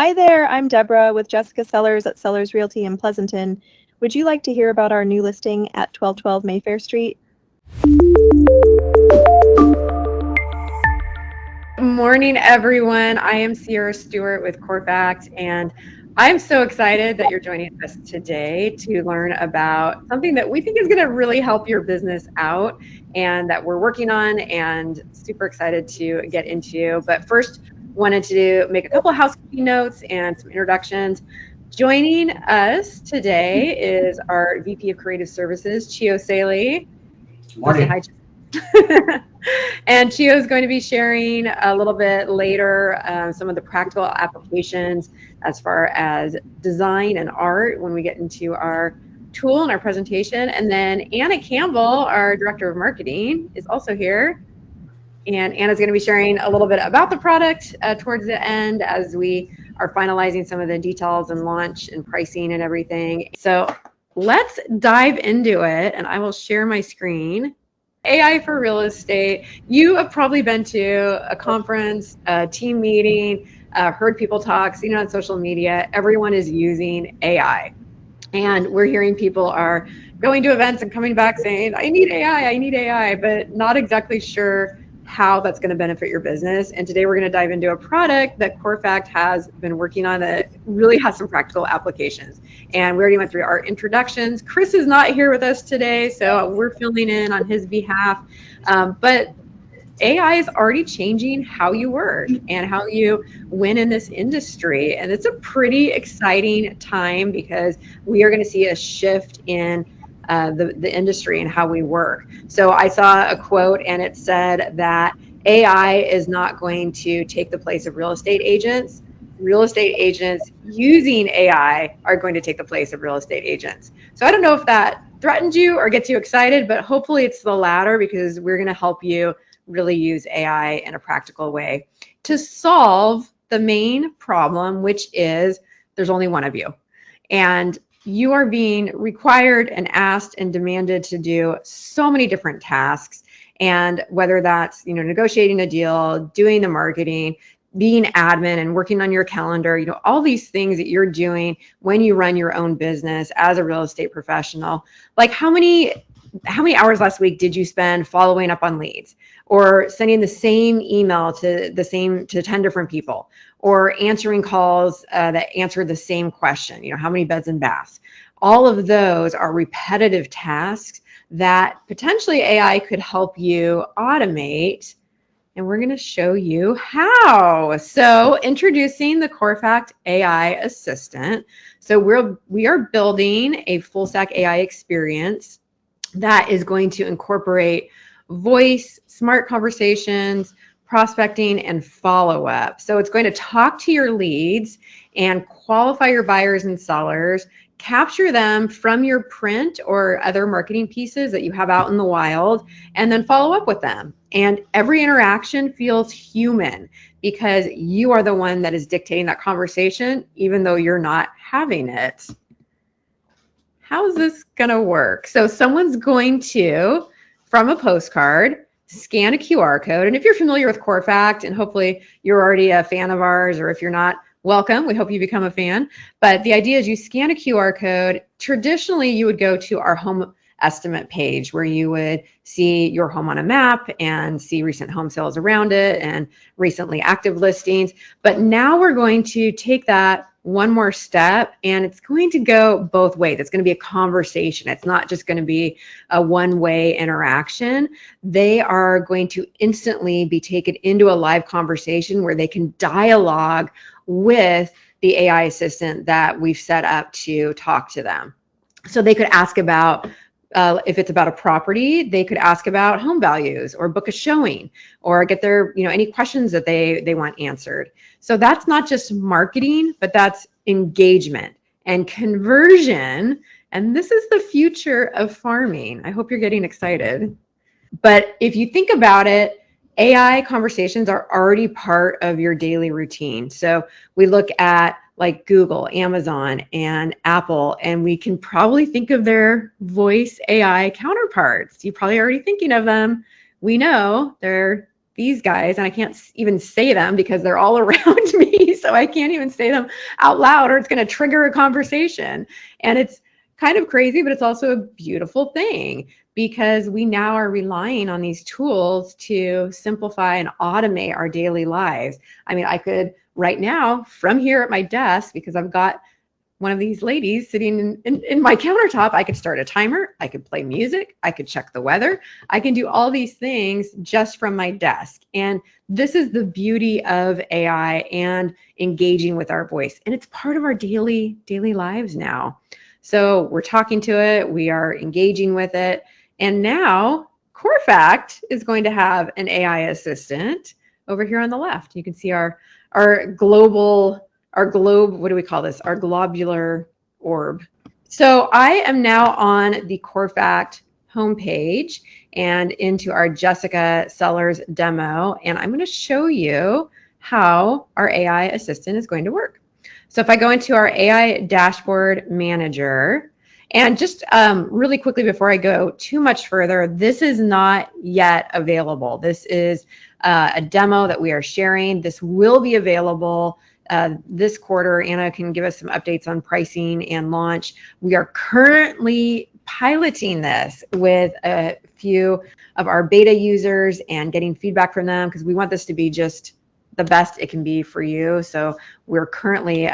Hi there, I'm Deborah with Jessica Sellers at Sellers Realty in Pleasanton. Would you like to hear about our new listing at 1212 Mayfair Street? Good morning, everyone. I am Sierra Stewart with Corefact, and I'm so excited that you're joining us today to learn about something that we think is going to really help your business out and that we're working on and super excited to get into. But first, wanted to make a couple of housekeeping notes and some introductions. Joining us today is our VP of Creative Services, Chio. Morning. Hi, Chio. And Chio is going to be sharing a little bit later some of the practical applications as far as design and art when we get into our tool and our presentation. And then Anna Campbell, our Director of Marketing, is also here. And Anna's going to be sharing a little bit about the product towards the end as we are finalizing some of the details and launch and pricing and everything. So let's dive into it, and I will share my screen. AI for real estate. You have probably been to a conference, a team meeting, heard people talk, seen it on social media. Everyone is using AI. And we're hearing people are going to events and coming back saying, I need AI, but not exactly sure how that's going to benefit your business. And today we're going to dive into a product that Corefact has been working on that really has some practical applications. And we already went through our introductions. Chris is not here with us today, so we're filling in on his behalf. But AI is already changing how you work and how you win in this industry. And it's a pretty exciting time because we are going to see a shift in the industry and how we work. So I saw a quote and it said that AI is not going to take the place of real estate agents. Real estate agents using AI are going to take the place of real estate agents. So I don't know if that threatens you or gets you excited, but hopefully it's the latter because we're going to help you really use AI in a practical way to solve the main problem, which is there's only one of you. And you are being required and asked and demanded to do so many different tasks. And whether that's, negotiating a deal, doing the marketing, being admin and working on your calendar, all these things that you're doing when you run your own business as a real estate professional. Like how many hours last week did you spend following up on leads or sending the same email to 10 different people or answering calls that answered the same question, how many beds and baths? All of those are repetitive tasks that potentially AI could help you automate. And we're going to show you how. So introducing the Corefact AI Assistant. So we are building a full stack AI experience that is going to incorporate voice, smart conversations, prospecting, and follow-up. So it's going to talk to your leads and qualify your buyers and sellers, capture them from your print or other marketing pieces that you have out in the wild, and then follow up with them. And every interaction feels human because you are the one that is dictating that conversation, even though you're not having it. How's this gonna work? So someone's going to, from a postcard, scan a QR code. And if you're familiar with Corefact, and hopefully you're already a fan of ours, or if you're not, welcome. We hope you become a fan. But the idea is you scan a QR code. Traditionally, you would go to our home estimate page where you would see your home on a map and see recent home sales around it and recently active listings. But now we're going to take that one more step, and it's going to go both ways. It's going to be a conversation. It's not just going to be a one-way interaction. They are going to instantly be taken into a live conversation where they can dialogue with the AI assistant that we've set up to talk to them. So they could ask about, if it's about a property, they could ask about home values or book a showing or get their, any questions that they want answered. So that's not just marketing, but that's engagement and conversion. And this is the future of farming. I hope you're getting excited. But if you think about it, AI conversations are already part of your daily routine. So we look at like Google, Amazon, and Apple, and we can probably think of their voice AI counterparts. You're probably already thinking of them. We know they're these guys, and I can't even say them because they're all around me, so I can't even say them out loud or it's going to trigger a conversation. And it's kind of crazy, but it's also a beautiful thing because we now are relying on these tools to simplify and automate our daily lives. I mean, I could right now from here at my desk, because I've got one of these ladies sitting in my countertop, I could start a timer, I could play music, I could check the weather, I can do all these things just from my desk. And this is the beauty of AI and engaging with our voice. And it's part of our daily lives now. So we're talking to it, we are engaging with it. And now Corefact is going to have an AI assistant over here on the left. You can see our globe, what do we call this? Our globular orb. So I am now on the Corefact homepage and into our Jessica Sellers demo, and I'm going to show you how our AI assistant is going to work. So if I go into our AI dashboard manager, and just really quickly before I go too much further, this is not yet available. This is a demo that we are sharing. This will be available this quarter. Anna can give us some updates on pricing and launch. We are currently piloting this with a few of our beta users and getting feedback from them because we want this to be just the best it can be for you. So we're currently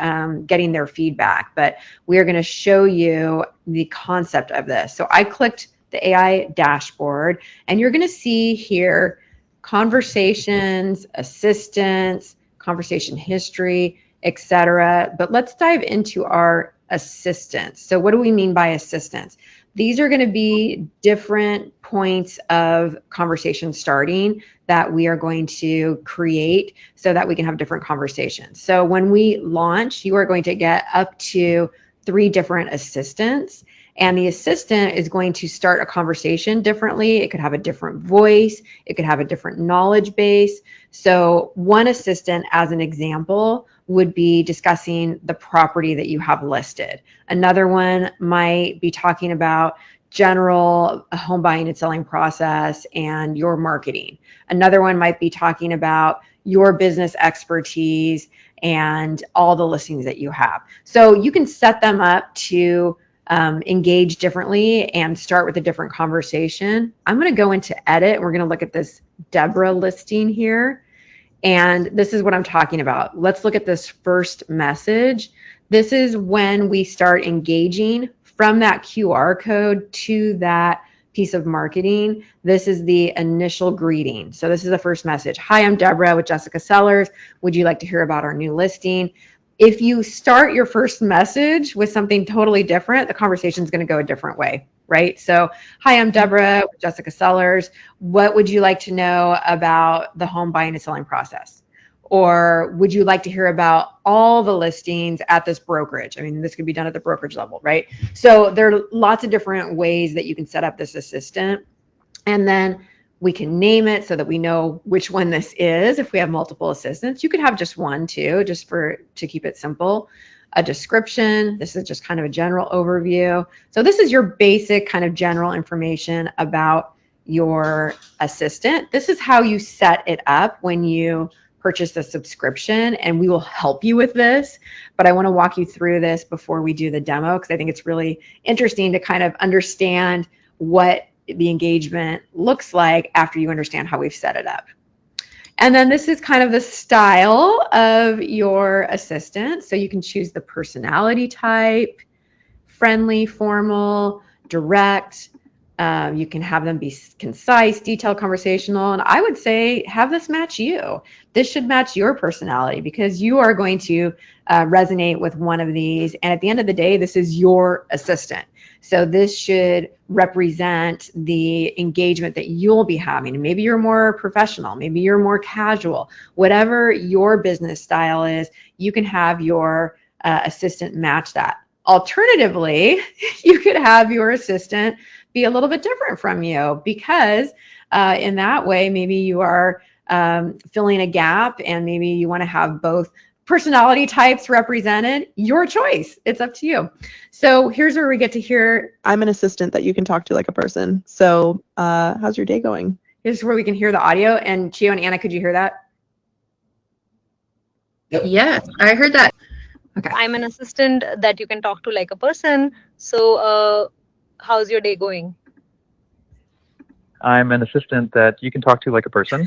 getting their feedback, but we are going to show you the concept of this. So I clicked the AI dashboard and you're going to see here conversations, assistants, conversation history, etc. But let's dive into our assistants. So what do we mean by assistants? These are going to be different points of conversation starting that we are going to create so that we can have different conversations. So when we launch, you are going to get up to 3 different assistants, and the assistant is going to start a conversation differently. It could have a different voice. It could have a different knowledge base. So one assistant, as an example, would be discussing the property that you have listed. Another one might be talking about general home buying and selling process and your marketing. Another one might be talking about your business expertise and all the listings that you have. So you can set them up to engage differently and start with a different conversation. I'm going to go into edit. We're going to look at this Deborah listing here. And this is what I'm talking about. Let's look at this first message. This is when we start engaging from that QR code to that piece of marketing. This is the initial greeting. So this is the first message. Hi, I'm Deborah with Jessica Sellers. Would you like to hear about our new listing? If you start your first message with something totally different, the conversation is going to go a different way, right? So, hi, I'm Deborah with Jessica Sellers. What would you like to know about the home buying and selling process? Or would you like to hear about all the listings at this brokerage? I mean, this could be done at the brokerage level, right? So there are lots of different ways that you can set up this assistant. And then we can name it so that we know which one this is. If we have multiple assistants, you could have just one too, just to keep it simple. A description. This is just kind of a general overview. So this is your basic kind of general information about your assistant. This is how you set it up when you purchase the subscription, and we will help you with this. But I want to walk you through this before we do the demo because I think it's really interesting to kind of understand what the engagement looks like after you understand how we've set it up. And then this is kind of the style of your assistant. So you can choose the personality type, friendly, formal, direct. You can have them be concise, detailed, conversational. And I would say have this match you. This should match your personality because you are going to resonate with one of these. And at the end of the day, this is your assistant. So this should represent the engagement that you'll be having. And maybe you're more professional, maybe you're more casual. Whatever your business style is, you can have your assistant match that. Alternatively, you could have your assistant be a little bit different from you because in that way, maybe you are filling a gap and maybe you want to have both personality types represented. Your choice. It's up to you. So here's where we get to hear. I'm an assistant that you can talk to like a person. So how's your day going? Here's where we can hear the audio. And Chio and Anna, could you hear that? Yep. Yes, I heard that. Okay. I'm an assistant that you can talk to like a person. So, how's your day going? I'm an assistant that you can talk to like a person.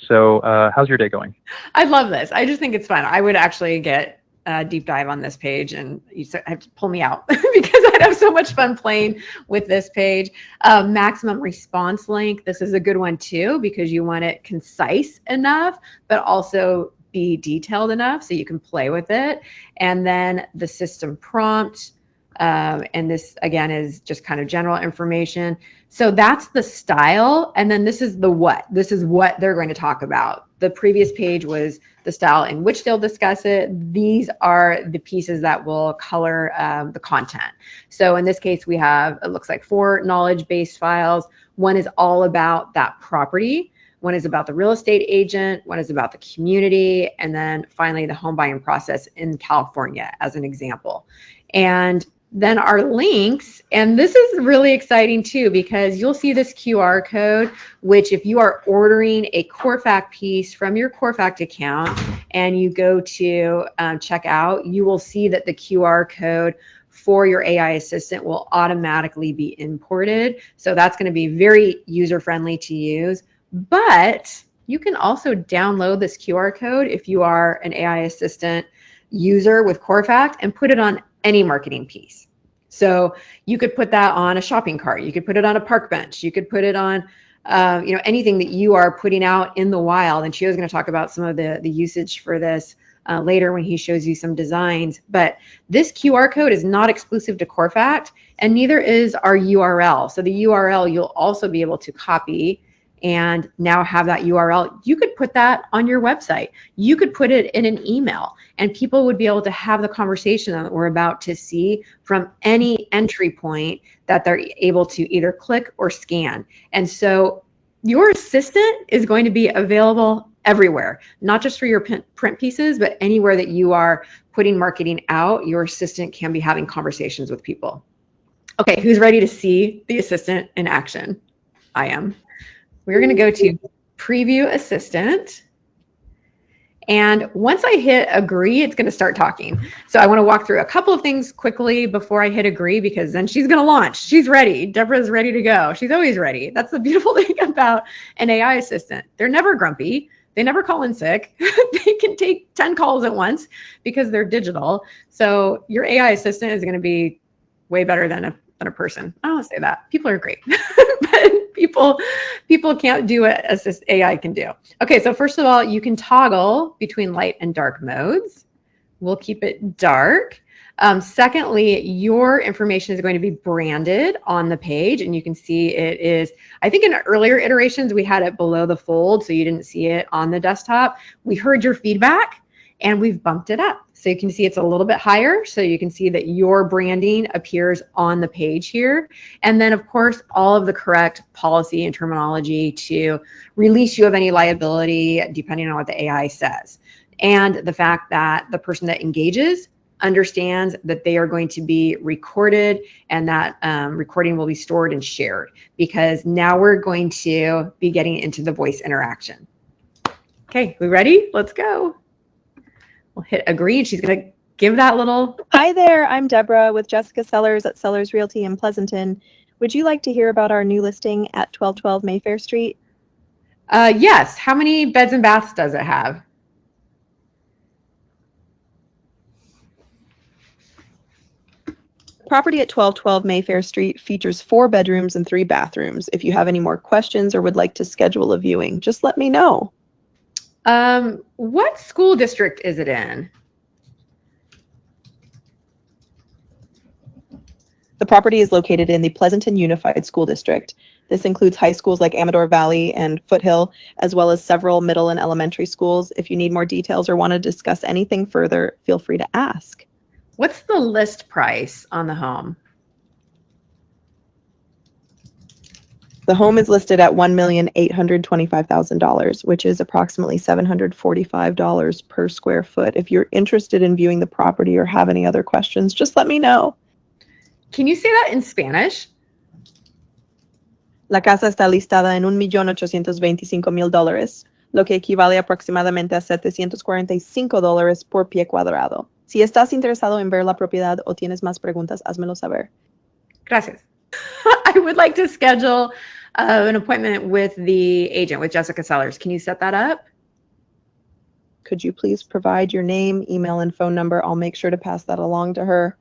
So how's your day going? I love this. I just think it's fun. I would actually get a deep dive on this page, and you have to pull me out because I'd have so much fun playing with this page. Maximum response length. This is a good one too, because you want it concise enough, but also be detailed enough so you can play with it. And then the system prompt. And this again is just kind of general information. So that's the style. And then this is the what. This is what they're going to talk about. The previous page was the style in which they'll discuss it. These are the pieces that will color the content. So in this case, we have, it looks like 4 knowledge-based files. One is all about that property. One is about the real estate agent. One is about the community. And then finally, the home buying process in California as an example. And then our links, and this is really exciting too, because you'll see this QR code, which if you are ordering a Corefact piece from your Corefact account and you go to check out, you will see that the QR code for your AI assistant will automatically be imported. So that's going to be very user-friendly to use, but you can also download this QR code if you are an AI assistant user with Corefact and put it on any marketing piece. So you could put that on a shopping cart. You could put it on a park bench. You could put it on, anything that you are putting out in the wild. And Chio's going to talk about some of the usage for this later when he shows you some designs. But this QR code is not exclusive to Corefact, and neither is our URL. So the URL you'll also be able to copy and now have that URL. You could put that on your website. You could put it in an email, and people would be able to have the conversation that we're about to see from any entry point that they're able to either click or scan. And so your assistant is going to be available everywhere, not just for your print pieces, but anywhere that you are putting marketing out, your assistant can be having conversations with people. Okay, who's ready to see the assistant in action? I am. We're going to go to Preview Assistant. And once I hit agree, it's going to start talking. So I want to walk through a couple of things quickly before I hit agree, because then she's going to launch. She's ready. Deborah's ready to go. She's always ready. That's the beautiful thing about an AI assistant. They're never grumpy. They never call in sick. They can take 10 calls at once because they're digital. So your AI assistant is going to be way better than a person. I don't want to say that. People are great. But people can't do what AI can do. Okay, so first of all, you can toggle between light and dark modes. We'll keep it dark. Secondly, your information is going to be branded on the page, and you can see it is, I think in earlier iterations, we had it below the fold, so you didn't see it on the desktop. We heard your feedback, and we've bumped it up. So you can see it's a little bit higher. So you can see that your branding appears on the page here. And then of course, all of the correct policy and terminology to release you of any liability, depending on what the AI says. And the fact that the person that engages understands that they are going to be recorded, and that recording will be stored and shared, because now we're going to be getting into the voice interaction. Okay, we ready? Let's go. We'll hit agree, and she's going to give that little... Hi there, I'm Deborah with Jessica Sellers at Sellers Realty in Pleasanton. Would you like to hear about our new listing at 1212 Mayfair Street? Yes. How many beds and baths does it have? Property at 1212 Mayfair Street features 4 bedrooms and 3 bathrooms. If you have any more questions or would like to schedule a viewing, just let me know. What school district is it in? The property is located in the Pleasanton Unified School District. This includes high schools like Amador Valley and Foothill, as well as several middle and elementary schools. If you need more details or want to discuss anything further, feel free to ask. What's the list price on the home? The home is listed at $1,825,000, which is approximately $745 per square foot. If you're interested in viewing the property or have any other questions, just let me know. Can you say that in Spanish? La casa está listada en $1,825,000, lo que equivale aproximadamente a $745 por pie cuadrado. Si estás interesado en ver la propiedad o tienes más preguntas, házmelo saber. Gracias. I would like to schedule an appointment with the agent, with Jessica Sellers. Can you set that up? Could you please provide your name, email, and phone number? I'll make sure to pass that along to her.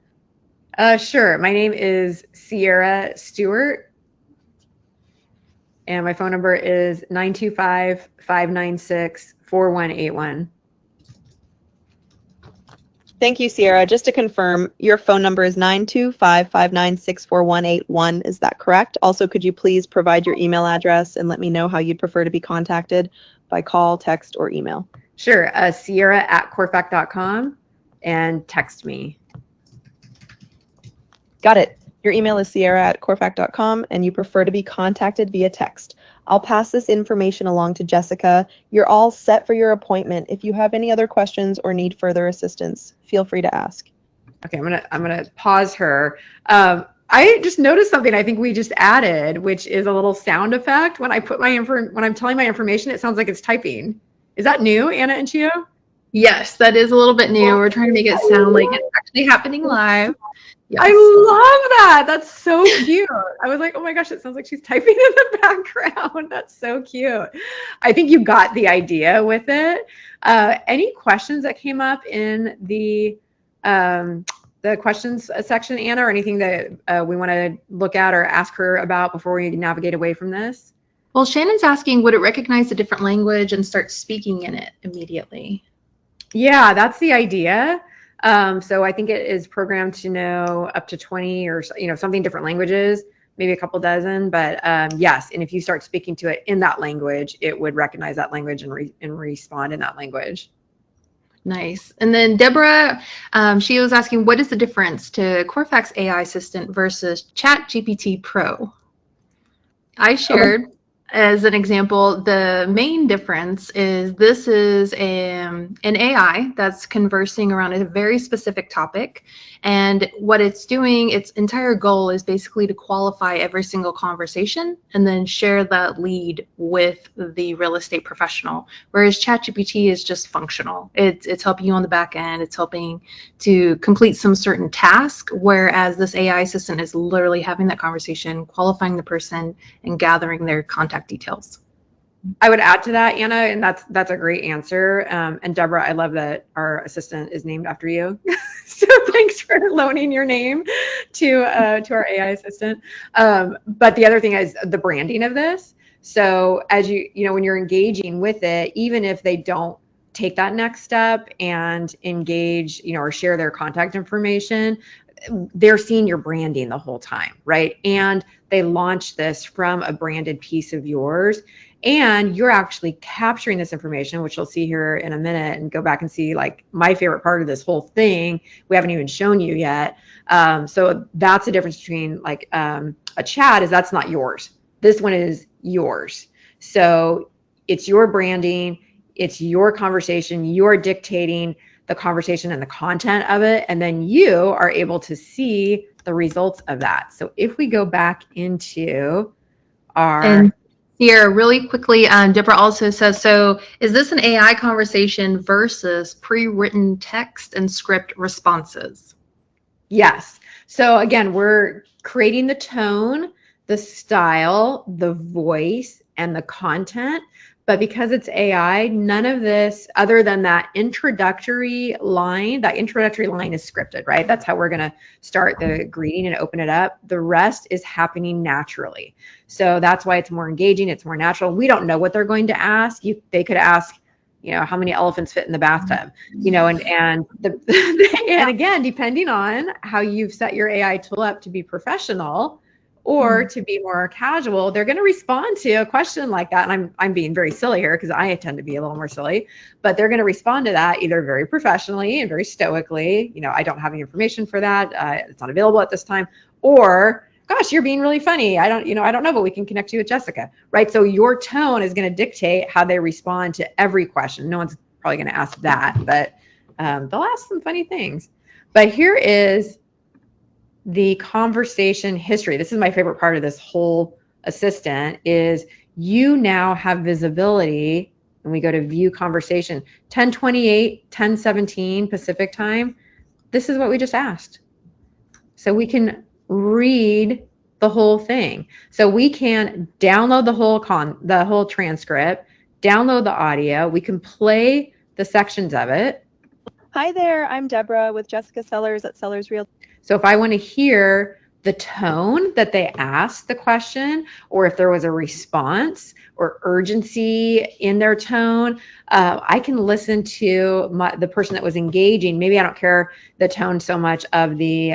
Sure. My name is Sierra Stewart. And my phone number is 925-596-4181. Thank you, Sierra. Just to confirm, your phone number is 925-596-4181. Is that correct? Also, could you please provide your email address and let me know how you'd prefer to be contacted by call, text, or email? Sure. Sierra@corefact.com and text me. Got it. Your email is sierra@corefact.com and you prefer to be contacted via text. I'll pass this information along to Jessica. You're all set for your appointment. If you have any other questions or need further assistance, feel free to ask. Okay, I'm gonna pause her. I just noticed something I think we just added, which is a little sound effect. When I put when I'm telling my information, it sounds like it's typing. Is that new, Anna and Chio? Yes, that is a little bit new. We're trying to make it sound like it's actually happening live. Yes. I love that. That's so cute. I was like, oh my gosh, it sounds like she's typing in the background. That's so cute. I think you got the idea with it. Any questions that came up in the questions section, Anna, or anything that we want to look at or ask her about before we navigate away from this? Well, Shannon's asking, would it recognize a different language and start speaking in it immediately? Yeah, that's the idea. So I think it is programmed to know up to 20 or something different languages, maybe a couple dozen. But yes, and if you start speaking to it in that language, it would recognize that language and respond in that language. Nice. And then Deborah, she was asking, what is the difference to Corefact's AI assistant versus ChatGPT Pro? I shared as an example, the main difference is this is an AI that's conversing around a very specific topic. And what it's doing, its entire goal is basically to qualify every single conversation and then share that lead with the real estate professional. Whereas ChatGPT is just functional. It's helping you on the back end. It's helping to complete some certain task, whereas this AI assistant is literally having that conversation, qualifying the person, and gathering their contact details. I would add to that, Anna, and that's a great answer. And Deborah, I love that our assistant is named after you. So thanks for loaning your name to our AI assistant. But the other thing is the branding of this. So as when you're engaging with it, even if they don't take that next step and engage, or share their contact information, they're seeing your branding the whole time, right? And they launch this from a branded piece of yours. And you're actually capturing this information, which you'll see here in a minute, and go back and see like my favorite part of this whole thing. We haven't even shown you yet. So that's the difference between like a chat is that's not yours. This one is yours. So it's your branding. It's your conversation. You're dictating the conversation and the content of it. And then you are able to see the results of that. So if we go back into our... Here, really quickly, Deborah also says, so is this an AI conversation versus pre-written text and script responses? Yes. So again, we're creating the tone, the style, the voice, and the content. But because it's AI, none of this, other than that introductory line is scripted, right? That's how we're going to start the greeting and open it up. The rest is happening naturally. So that's why it's more engaging. It's more natural. We don't know what they're going to ask. They could ask, how many elephants fit in the bathtub, and again, depending on how you've set your AI tool up to be professional or to be more casual, they're going to respond to a question like that. And I'm being very silly here because I tend to be a little more silly, but they're going to respond to that either very professionally and very stoically. I don't have any information for that. It's not available at this time. Or, gosh, you're being really funny. I don't know, but we can connect you with Jessica, right? So your tone is going to dictate how they respond to every question. No one's probably going to ask that, but they'll ask some funny things. But here is the conversation history. This is my favorite part of this whole assistant is you now have visibility, and we go to view conversation, 10:28, 10:17 Pacific time. This is what we just asked. So we can read the whole thing. So we can download the whole transcript, download the audio. We can play the sections of it. Hi there, I'm Deborah with Jessica Sellers at Sellers Real. So if I want to hear the tone that they asked the question, or if there was a response or urgency in their tone, I can listen to the person that was engaging. Maybe I don't care the tone so much of the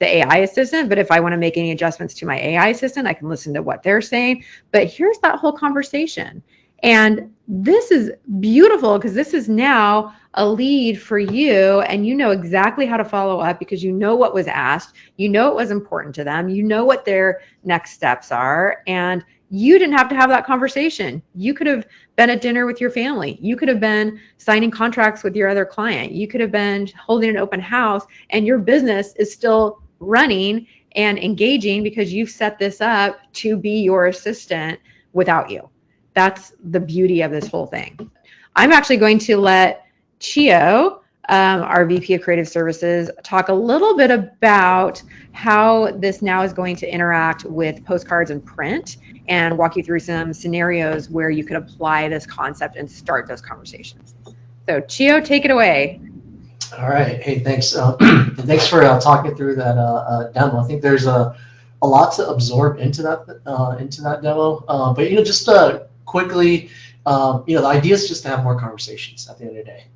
AI assistant, but if I want to make any adjustments to my AI assistant, I can listen to what they're saying. But here's that whole conversation. And this is beautiful because this is now a lead for you, and you know exactly how to follow up because you know what was asked, you know it was important to them, you know what their next steps are, and you didn't have to have that conversation. You could have been at dinner with your family. You could have been signing contracts with your other client. You could have been holding an open house, and your business is still running and engaging because you've set this up to be your assistant without you. That's the beauty of this whole thing. I'm actually going to let Chio, our VP of Creative Services, talk a little bit about how this now is going to interact with postcards and print, and walk you through some scenarios where you could apply this concept and start those conversations. So Chio, take it away. All right. Hey, thanks. And thanks for talking through that demo. I think there's a lot to absorb into that demo. But just quickly, the idea is just to have more conversations at the end of the day.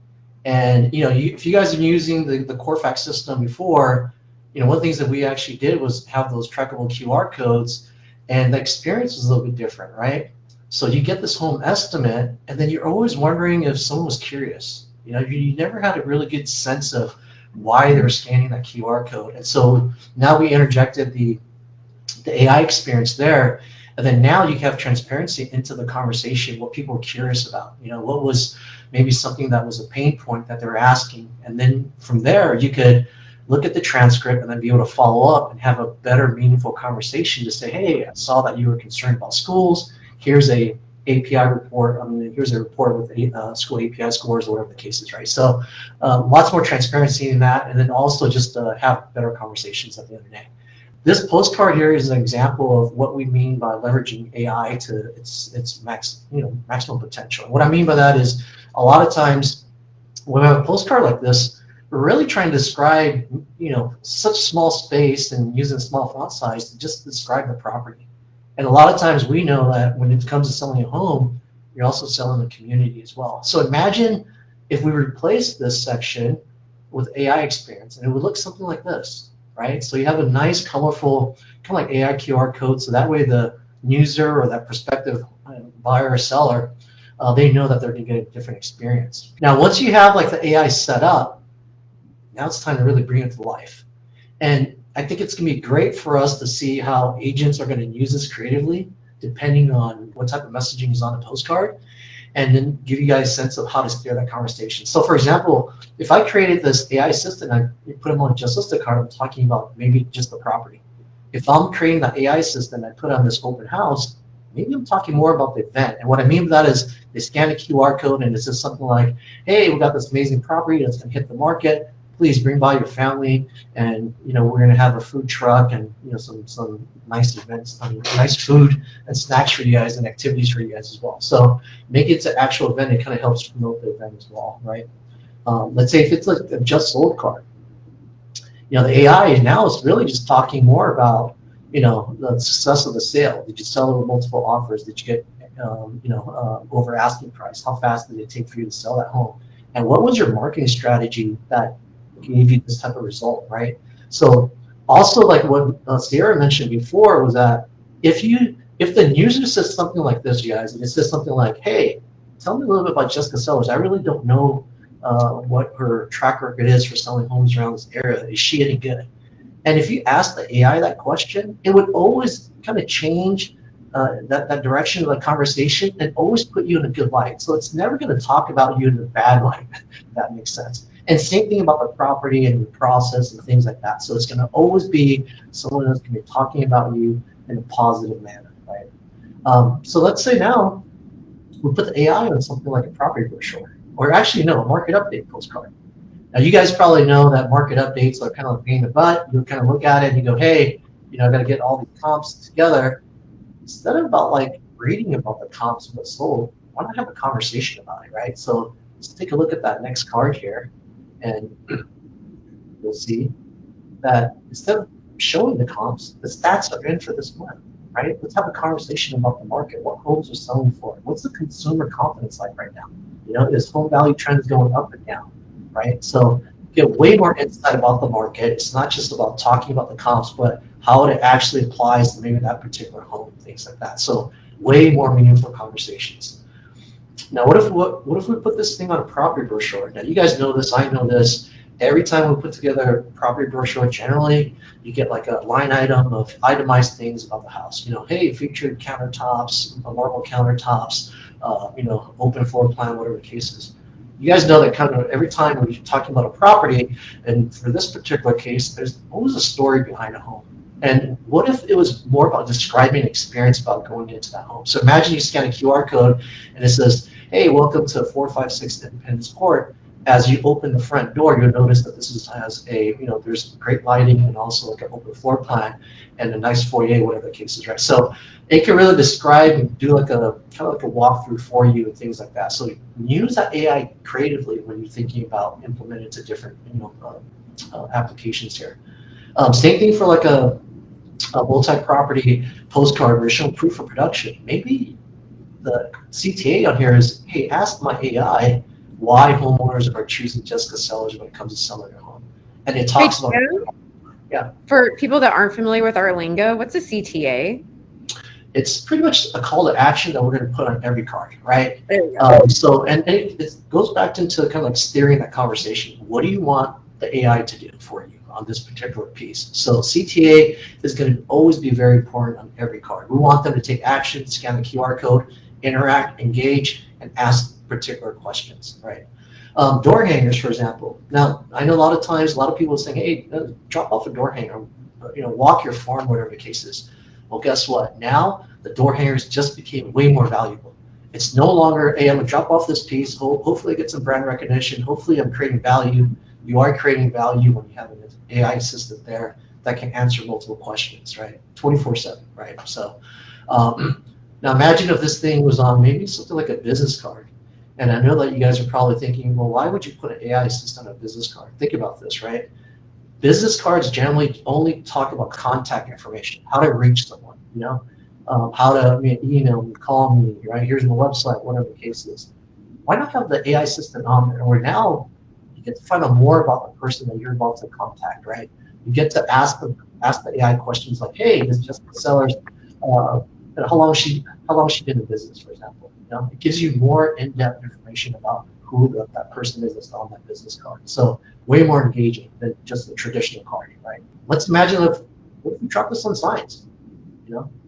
And if you guys have been using the Corefact system before, one of the things that we actually did was have those trackable QR codes, and the experience was a little bit different, right? So you get this home estimate, and then you're always wondering if someone was curious. You never had a really good sense of why they were scanning that QR code. And so now we interjected the AI experience there, and then now you have transparency into the conversation, what people were curious about. What was maybe something that was a pain point that they were asking, and then from there you could look at the transcript and then be able to follow up and have a better, meaningful conversation to say, hey, I saw that you were concerned about schools. Here's a API report. Here's a report with school API scores, or whatever the case is, right? So lots more transparency in that, and then also just have better conversations at the end of the day. This postcard here is an example of what we mean by leveraging AI to its maximum potential. And what I mean by that is, a lot of times when we have a postcard like this, we're really trying to describe, such small space and using small font size to just describe the property. And a lot of times we know that when it comes to selling a home, you're also selling a community as well. So imagine if we replace this section with AI experience, and it would look something like this, right? So you have a nice, colorful, kind of like AI QR code, so that way the user or that prospective buyer or seller, they know that they're going to get a different experience. Now, once you have like the AI set up, now it's time to really bring it to life. And I think it's going to be great for us to see how agents are going to use this creatively, depending on what type of messaging is on the postcard, and then give you guys a sense of how to steer that conversation. So for example, if I created this AI assistant, I put them on just listed card, I'm talking about maybe just the property. If I'm creating the AI assistant, I put on this open house, maybe I'm talking more about the event. And what I mean by that is they scan a QR code and it says something like, hey, we got this amazing property that's going to hit the market. Please bring by your family, and we're going to have a food truck and some nice events, nice food and snacks for you guys and activities for you guys as well. So make it an actual event. It kind of helps promote the event as well, right? Let's say if it's like a just sold card, the AI now is really just talking more about the success of the sale. Did you sell it with multiple offers? Did you get over asking price? How fast did it take for you to sell that home? And what was your marketing strategy that gave you this type of result, right? So also, like what Sierra mentioned before, was that if the user says something like this, you guys, and it says something like, hey, tell me a little bit about Jessica Sellers. I really don't know what her track record is for selling homes around this area. Is she any good? And if you ask the AI that question, it would always kind of change that direction of the conversation and always put you in a good light. So it's never going to talk about you in a bad light, if that makes sense. And same thing about the property and the process and things like that. So it's going to always be someone that's going to be talking about you in a positive manner. So let's say now we put the AI on something like a property brochure, or actually no, a market update postcard. Now you guys probably know that market updates are kind of like being the butt. You kind of look at it and you go, hey, I got to get all these comps together. Instead of about like reading about the comps of what's sold, why not have a conversation about it, right? So let's take a look at that next card here, and you'll see that instead of showing the comps, the stats are in for this month, right? Let's have a conversation about the market. What homes are selling for? What's the consumer confidence like right now? Is home value trends going up and down, right? So get way more insight about the market. It's not just about talking about the comps, but how it actually applies to maybe that particular home, things like that. So way more meaningful conversations. Now, what if we put this thing on a property brochure? Now, you guys know this, I know this. Every time we put together a property brochure, generally, you get like a line item of itemized things about the house. Hey, featured countertops, marble countertops, open floor plan, whatever the case is. You guys know that kind of every time we're talking about a property, and for this particular case, there's always a story behind a home. And what if it was more about describing an experience about going into that home? So imagine you scan a QR code and it says, hey, welcome to 456 Independence Court. As you open the front door, you'll notice that this has there's great lighting and also like an open floor plan and a nice foyer, whatever the case is, right? So it can really describe and do like a kind of like a walkthrough for you and things like that. So use that AI creatively when you're thinking about implementing it to different applications here. Same thing for like a multi-property postcard where you're showing proof of production. Maybe the CTA on here is, hey, ask my AI why homeowners are choosing Jessica Sellers when it comes to selling their home. And it talks about yeah. For people that aren't familiar with our lingo, what's a CTA? It's pretty much a call to action that we're going to put on every card, right? There you go. So it goes back into kind of like steering that conversation. What do you want the AI to do for you on this particular piece? So CTA is going to always be very important on every card. We want them to take action, scan the QR code, interact, engage, and ask particular questions, right? Door hangers, for example. Now, I know a lot of times, a lot of people are saying, hey, drop off a door hanger, walk your farm, whatever the case is. Well, guess what? Now, the door hangers just became way more valuable. It's no longer, hey, I'm going to drop off this piece, hopefully get some brand recognition, hopefully I'm creating value. You are creating value when you have an AI assistant there that can answer multiple questions, right? 24/7, right? So now imagine if this thing was on maybe something like a business card. And I know that you guys are probably thinking, well, why would you put an AI assistant on a business card? Think about this, right? Business cards generally only talk about contact information, how to reach someone, how to email me, call me, right? Here's my website, whatever the case is. Why not have the AI assistant on there? Where now you get to find out more about the person that you're about to contact, right? You get to ask the AI questions like, hey, this Jessica Sellers, how long has she been in business, for example? It gives you more in-depth information about who that person is that's on that business card. So way more engaging than just a traditional card, right? Let's imagine what if we drop this on signs?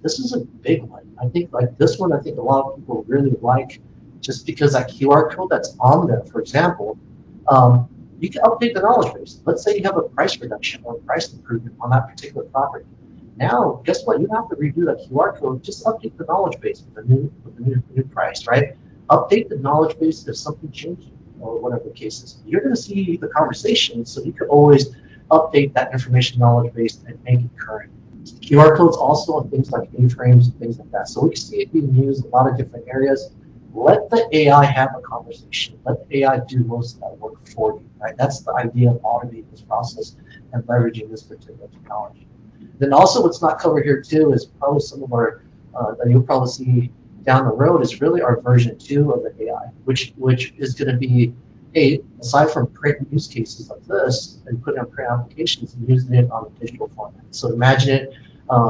This is a big one. I think like this one, I think a lot of people really like, just because that QR code that's on there, for example, you can update the knowledge base. Let's say you have a price reduction or price improvement on that particular property. Now, guess what? You don't have to redo that QR code. Just update the knowledge base with the new price, right? Update the knowledge base if something changes or whatever the case is. You're going to see the conversation, so you can always update that information knowledge base and make it current. QR codes also on things like A-frames and things like that. So we can see it being used in a lot of different areas. Let the AI have a conversation. Let the AI do most of that work for you, right? That's the idea of automating this process and leveraging this particular technology. Then also what's not covered here too is probably some of our, that you'll probably see down the road is really our version 2 of the AI, which is going to be, hey, aside from print use cases like this and putting on print applications and using it on a digital format. So imagine it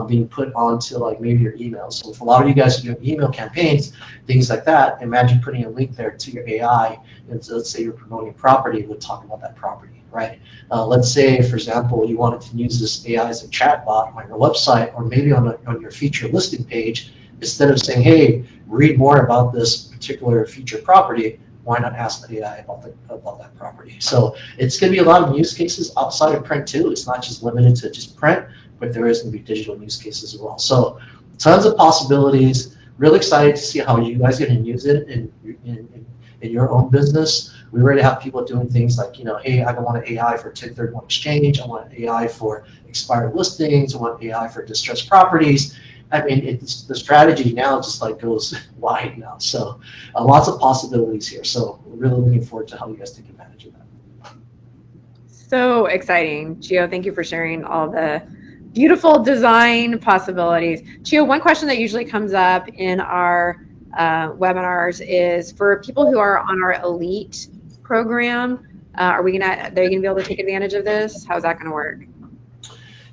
being put onto like maybe your email. So if a lot of you guys are doing email campaigns, things like that, imagine putting a link there to your AI. And so let's say you're promoting property, we'll talk about that property, right? Let's say, for example, you wanted to use this AI as a chatbot on your website or maybe on your feature listing page. Instead of saying, hey, read more about this particular feature property, why not ask the AI about that property? So it's going to be a lot of use cases outside of print too. It's not just limited to just print, but there is going to be digital use cases as well. So tons of possibilities. really excited to see how you guys are going to use it in your own business. We already have people doing things like, hey, I want an AI for 1031 exchange. I want an AI for expired listings. I want AI for distressed properties. I mean, the strategy now just like goes wide now. So lots of possibilities here. So we're really looking forward to how you guys take advantage of that. So exciting. Chio, thank you for sharing all the beautiful design possibilities. Chio, one question that usually comes up in our webinars is for people who are on our elite program, they're gonna be able to take advantage of this? How's that gonna work?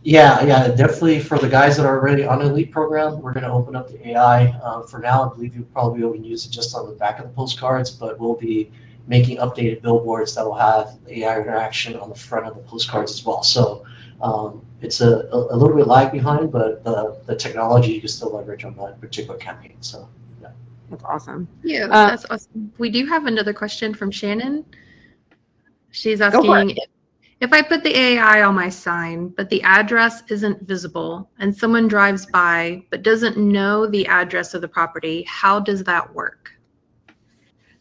Yeah, definitely for the guys that are already on the elite program, we're gonna open up the AI. For now, I believe you'll probably be able to use it just on the back of the postcards, but we'll be making updated billboards that will have AI interaction on the front of the postcards as well. So it's a little bit lag behind, but the technology you can still leverage on that particular campaign. So yeah. That's awesome. Yeah, that's awesome. We do have another question from Shannon. She's asking, if I put the AI on my sign, but the address isn't visible, and someone drives by but doesn't know the address of the property, how does that work?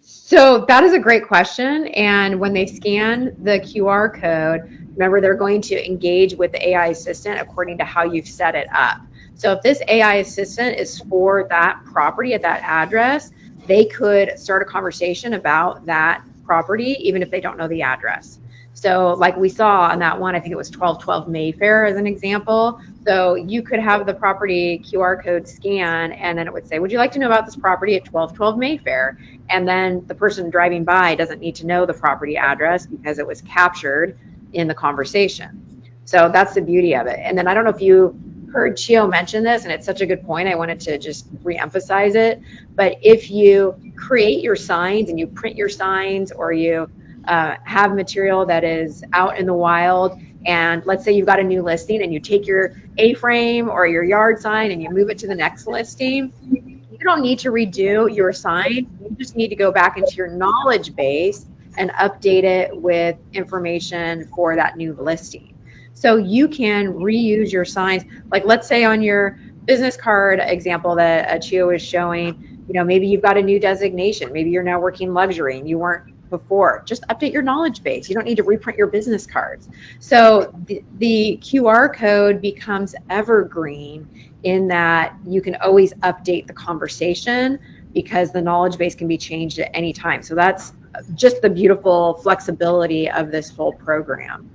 So that is a great question. And when they scan the QR code, remember they're going to engage with the AI assistant according to how you've set it up. So if this AI assistant is for that property at that address, they could start a conversation about that property, even if they don't know the address. So like we saw on that one, I think it was 1212 Mayfair as an example. So you could have the property QR code scan, and then it would say, would you like to know about this property at 1212 Mayfair? And then the person driving by doesn't need to know the property address because it was captured in the conversation. So that's the beauty of it. And then I don't know if you heard Chio mention this, and it's such a good point. I wanted to just re-emphasize it. But if you create your signs and you print your signs, or you have material that is out in the wild, and let's say you've got a new listing and you take your A-frame or your yard sign and you move it to the next listing, you don't need to redo your sign. You just need to go back into your knowledge base and update it with information for that new listing. So you can reuse your signs. Like let's say on your business card example that Chio is showing, maybe you've got a new designation. Maybe you're now working luxury and you weren't before. Just update your knowledge base. You don't need to reprint your business cards. So the QR code becomes evergreen in that you can always update the conversation because the knowledge base can be changed at any time. So that's just the beautiful flexibility of this whole program.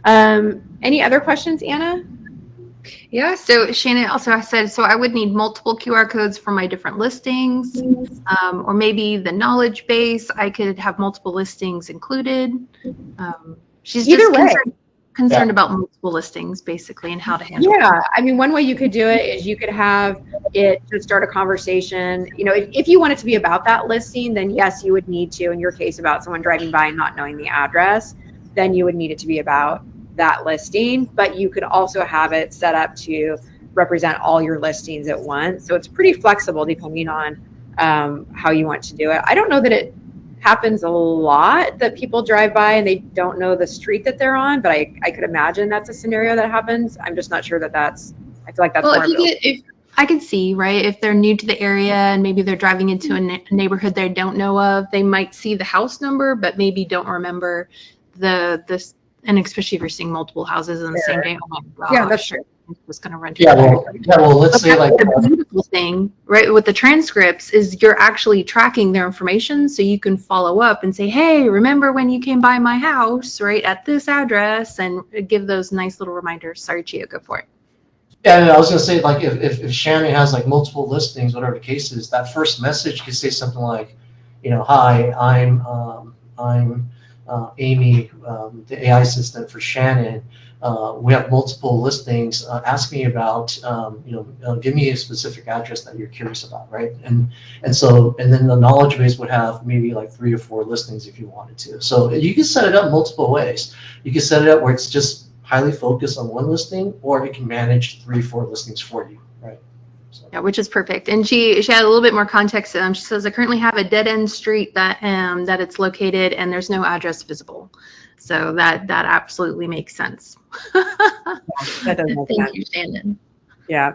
Any other questions, Anna? Yeah, so Shannon also said, so I would need multiple QR codes for my different listings, or maybe the knowledge base, I could have multiple listings included. She's just concerned about multiple listings, basically, and how to handle it. Yeah, I mean, one way you could do it is you could have it to start a conversation. If you want it to be about that listing, then yes, you would need to, in your case, about someone driving by and not knowing the address, then you would need it to be about that listing. But you could also have it set up to represent all your listings at once. So it's pretty flexible depending on how you want to do it. I don't know that it happens a lot that people drive by and they don't know the street that they're on, but I could imagine that's a scenario that happens. I'm just not sure that I feel like that's more if I could see, right, if they're new to the area and maybe they're driving into a neighborhood they don't know of, they might see the house number, but maybe don't remember this. And especially if you're seeing multiple houses in the same day, oh my gosh, yeah, that's true. I was going to run. Well, let's say like the beautiful thing, right, with the transcripts is you're actually tracking their information, so you can follow up and say, hey, remember when you came by my house, right, at this address, and give those nice little reminders. Sorry, Chio, go for it. Yeah, I was going to say, like, if Shannon has like multiple listings, whatever the case is, that first message could say something like, hi, I'm Amy, the AI assistant for Shannon. We have multiple listings. Ask me about, give me a specific address that you're curious about, right? And then the knowledge base would have maybe like 3 or 4 listings if you wanted to. So you can set it up multiple ways. You can set it up where it's just highly focused on one listing, or it can manage 3 or 4 listings for you, right? So. Yeah, which is perfect. And she had a little bit more context. She says, I currently have a dead-end street that it's located and there's no address visible. So that absolutely makes sense. That does make sense. Thank you, Shannon. Yeah.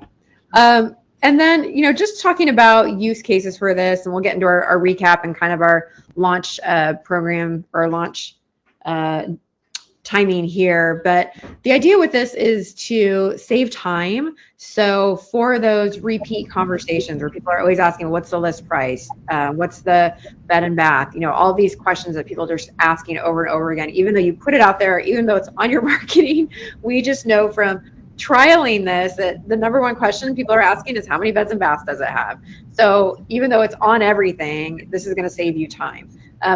And then, just talking about use cases for this, and we'll get into our recap and kind of our launch program or launch timing here. But the idea with this is to save time. So for those repeat conversations where people are always asking, what's the list price? What's the bed and bath? All these questions that people are just asking over and over again, even though you put it out there, even though it's on your marketing, we just know from trialing this that the number one question people are asking is, how many beds and baths does it have? So even though it's on everything, this is going to save you time,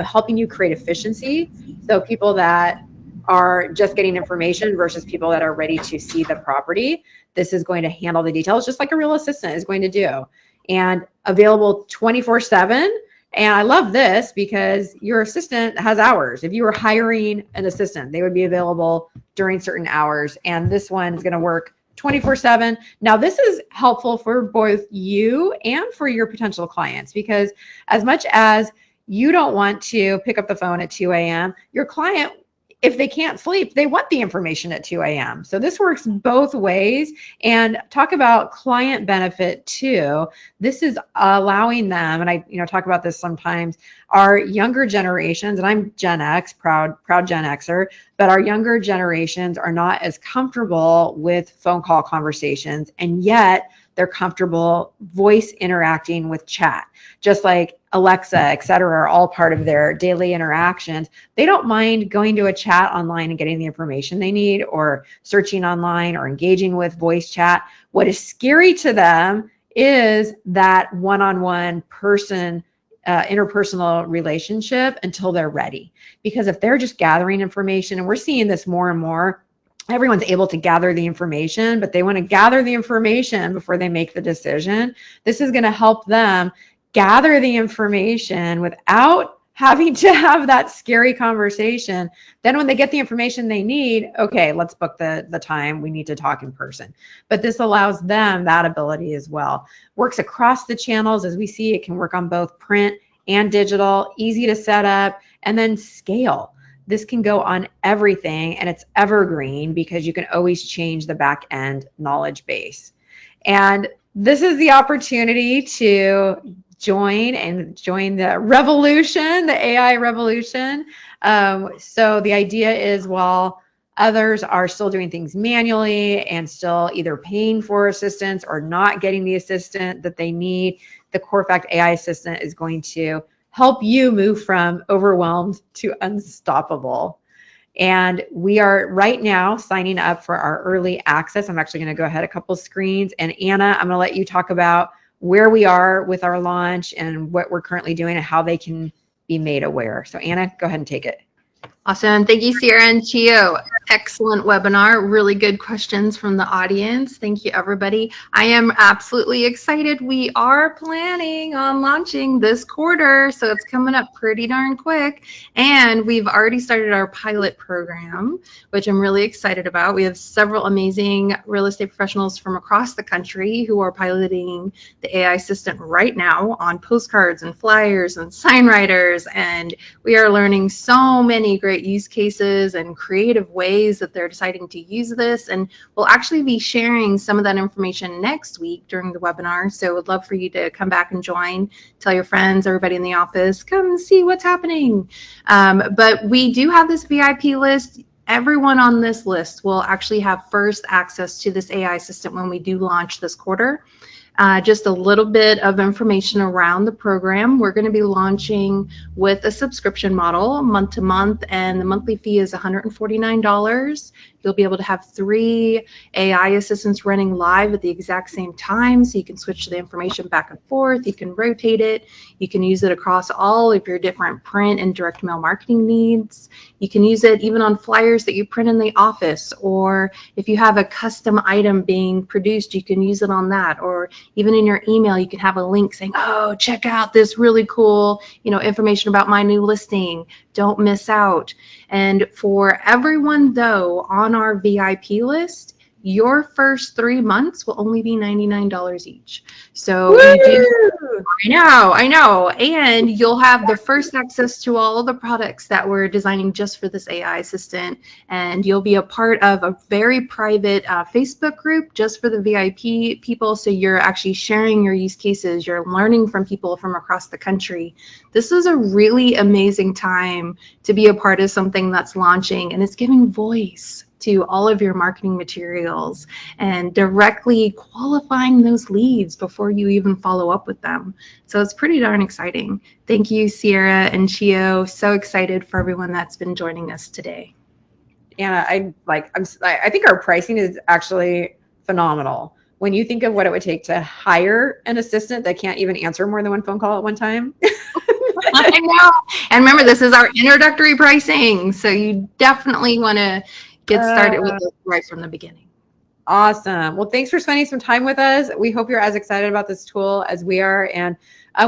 helping you create efficiency. So people that are just getting information versus people that are ready to see the property, this is going to handle the details just like a real assistant is going to do, and available 24/7. And I love this because your assistant has hours. If you were hiring an assistant, they would be available during certain hours. And this one is going to work 24/7. Now, this is helpful for both you and for your potential clients, because as much as you don't want to pick up the phone at 2 a.m., your client, if they can't sleep, they want the information at 2 a.m. So this works both ways. And talk about client benefit too. This is allowing them, and I talk about this sometimes, our younger generations, and I'm Gen X, proud Gen Xer, but our younger generations are not as comfortable with phone call conversations, and yet they're comfortable voice interacting with chat, just like Alexa, et cetera, are all part of their daily interactions. They don't mind going to a chat online and getting the information they need, or searching online, or engaging with voice chat. What is scary to them is that one-on-one person, interpersonal relationship until they're ready. Because if they're just gathering information, and we're seeing this more and more, everyone's able to gather the information, but they want to gather the information before they make the decision. This is going to help them gather the information without having to have that scary conversation. Then when they get the information they need, okay, let's book the time. We need to talk in person. But this allows them that ability as well. Works across the channels. As we see, it can work on both print and digital, easy to set up, and then scale. This can go on everything, and it's evergreen because you can always change the back end knowledge base. And this is the opportunity to join the revolution, the AI revolution. So the idea is, while others are still doing things manually and still either paying for assistance or not getting the assistant that they need, the Corefact AI assistant is going to help you move from overwhelmed to unstoppable. And we are right now signing up for our early access. I'm actually going to go ahead a couple screens. And Anna, I'm going to let you talk about where we are with our launch and what we're currently doing and how they can be made aware. So Anna, go ahead and take it. Awesome. Thank you, Sierra and Chio. Excellent webinar. Really good questions from the audience. Thank you, everybody. I am absolutely excited. We are planning on launching this quarter, so it's coming up pretty darn quick. And we've already started our pilot program, which I'm really excited about. We have several amazing real estate professionals from across the country who are piloting the AI assistant right now on postcards and flyers and sign writers. And we are learning so many great use cases and creative ways that they're deciding to use this. And we'll actually be sharing some of that information next week during the webinar. So would love for you to come back and join, tell your friends, everybody in the office, come see what's happening. But we do have this VIP list. Everyone on this list will actually have first access to this AI assistant when we do launch this quarter. Just a little bit of information around the program. We're going to be launching with a subscription model month to month, and the monthly fee is $149. You'll be able to have 3 AI assistants running live at the exact same time, so you can switch the information back and forth. You can rotate it. You can use it across all of your different print and direct mail marketing needs. You can use it even on flyers that you print in the office, or if you have a custom item being produced, you can use it on that. Or even in your email, you can have a link saying, oh, check out this really cool, information about my new listing. Don't miss out. And for everyone, though, on our VIP list, your first 3 months will only be $99 each. So you do, I know. And you'll have the first access to all of the products that we're designing just for this AI assistant. And you'll be a part of a very private Facebook group just for the VIP people. So you're actually sharing your use cases. You're learning from people from across the country. This is a really amazing time to be a part of something that's launching, and it's giving voice to all of your marketing materials and directly qualifying those leads before you even follow up with them. So it's pretty darn exciting. Thank you, Sierra and Chio. So excited for everyone that's been joining us today. Anna, I think our pricing is actually phenomenal. When you think of what it would take to hire an assistant that can't even answer more than one phone call at one time. I know. And remember, this is our introductory pricing. So you definitely want to get started with it right from the beginning. Awesome. Well, thanks for spending some time with us. We hope you're as excited about this tool as we are. And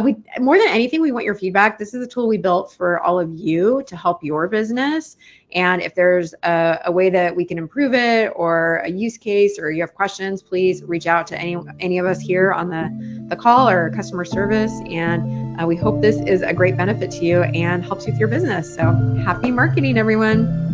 we, more than anything, we want your feedback. This is a tool we built for all of you to help your business. And if there's a way that we can improve it, or a use case, or you have questions, please reach out to any of us here on the call or customer service. And we hope this is a great benefit to you and helps you with your business. So happy marketing, everyone.